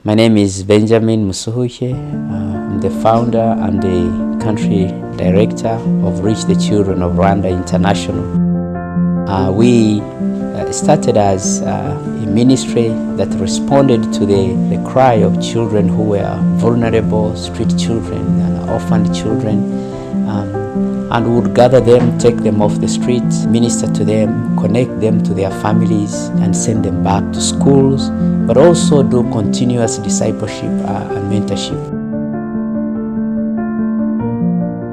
My name is Benjamin Musuhuke. I'm the founder and the country director of Reach the Children of Rwanda International. We started as a ministry that responded to the cry of children who were vulnerable, street children, orphaned children, and would gather them, take them off the street, minister to them, connect them to their families, and send them back to schools, but also do continuous discipleship and mentorship.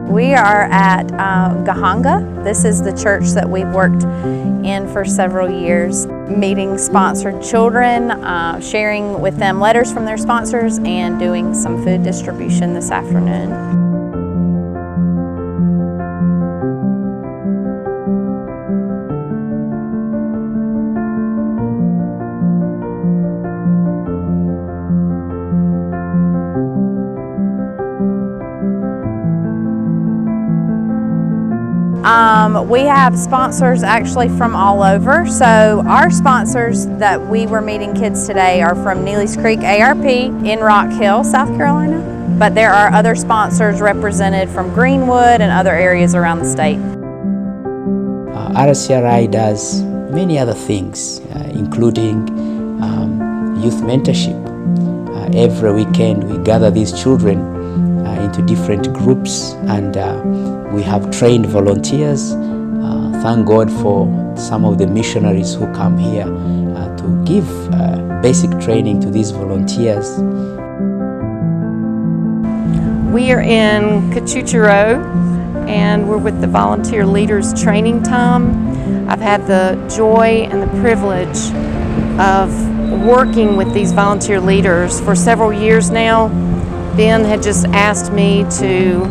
We are at Gahanga. This is the church that we've worked in for several years, meeting sponsored children, sharing with them letters from their sponsors, and doing some food distribution this afternoon. We have sponsors actually from all over. So our sponsors that we were meeting kids today are from Neely's Creek ARP in Rock Hill, South Carolina. But there are other sponsors represented from Greenwood and other areas around the state. RCRI does many other things, including youth mentorship. Every weekend we gather these children into different groups, and we have trained volunteers. Thank God for some of the missionaries who come here to give basic training to these volunteers. We are in Kachuchiro, and we're with the Volunteer Leaders Training Time. I've had the joy and the privilege of working with these volunteer leaders for several years now. Ben had just asked me to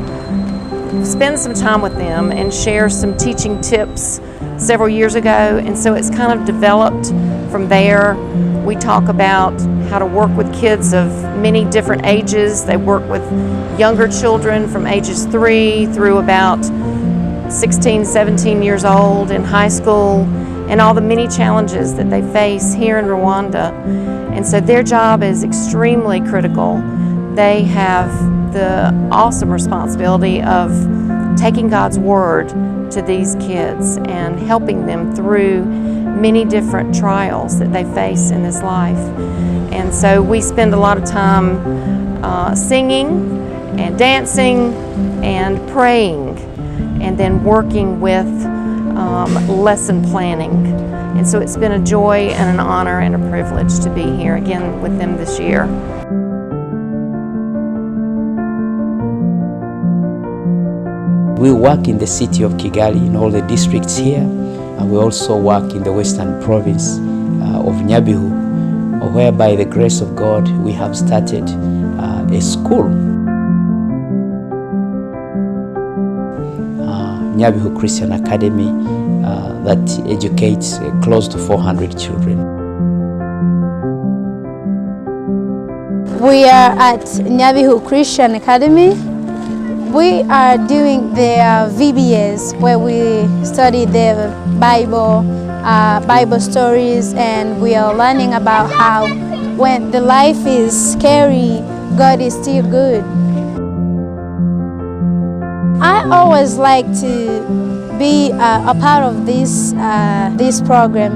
spend some time with them and share some teaching tips several years ago, and so it's kind of developed from there. We talk about how to work with kids of many different ages. They work with younger children from ages 3 through about 16, 17 years old in high school, and all the many challenges that they face here in Rwanda. And so their job is extremely critical. They have the awesome responsibility of taking God's Word to these kids and helping them through many different trials that they face in this life. And so we spend a lot of time singing and dancing and praying, and then working with lesson planning. And so it's been a joy and an honor and a privilege to be here again with them this year. We work in the city of Kigali, in all the districts here, and we also work in the western province of Nyabihu, where by the grace of God we have started a school, Nyabihu Christian Academy, that educates close to 400 children. We are at Nyabihu Christian Academy. We are doing the VBS, where we study the Bible stories, and we are learning about how when the life is scary, God is still good. I always like to be a part of this program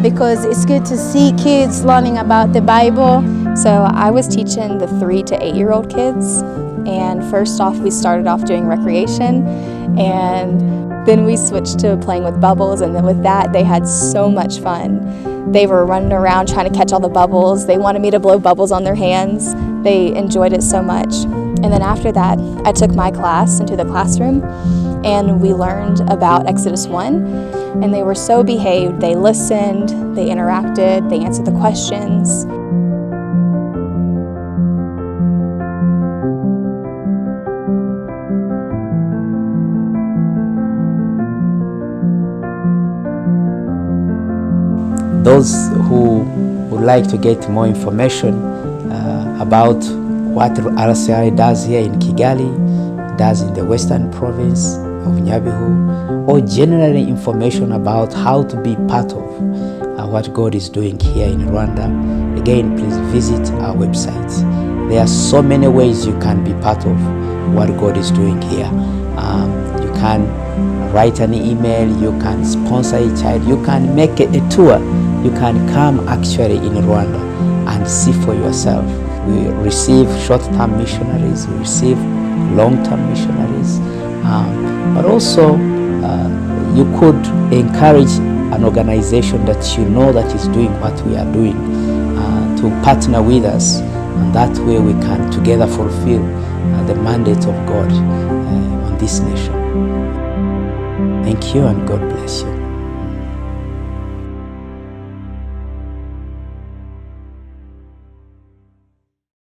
because it's good to see kids learning about the Bible. So I was teaching the 3 to 8-year-old kids. And first off, we started off doing recreation, and then we switched to playing with bubbles, and then with that, they had so much fun. They were running around trying to catch all the bubbles. They wanted me to blow bubbles on their hands. They enjoyed it so much. And then after that, I took my class into the classroom, and we learned about Exodus 1, and they were so behaved. They listened, they interacted, they answered the questions. Those who would like to get more information about what RCI does here in Kigali, does in the western province of Nyabihu, or generally information about how to be part of what God is doing here in Rwanda, again, please visit our website. There are so many ways you can be part of what God is doing here. You can write an email, you can sponsor a child, you can make a tour, you can come actually in Rwanda and see for yourself. We receive short-term missionaries, we receive long-term missionaries, but also you could encourage an organization that you know that is doing what we are doing to partner with us, and that way we can together fulfill the mandate of God on this nation. Thank you and God bless you.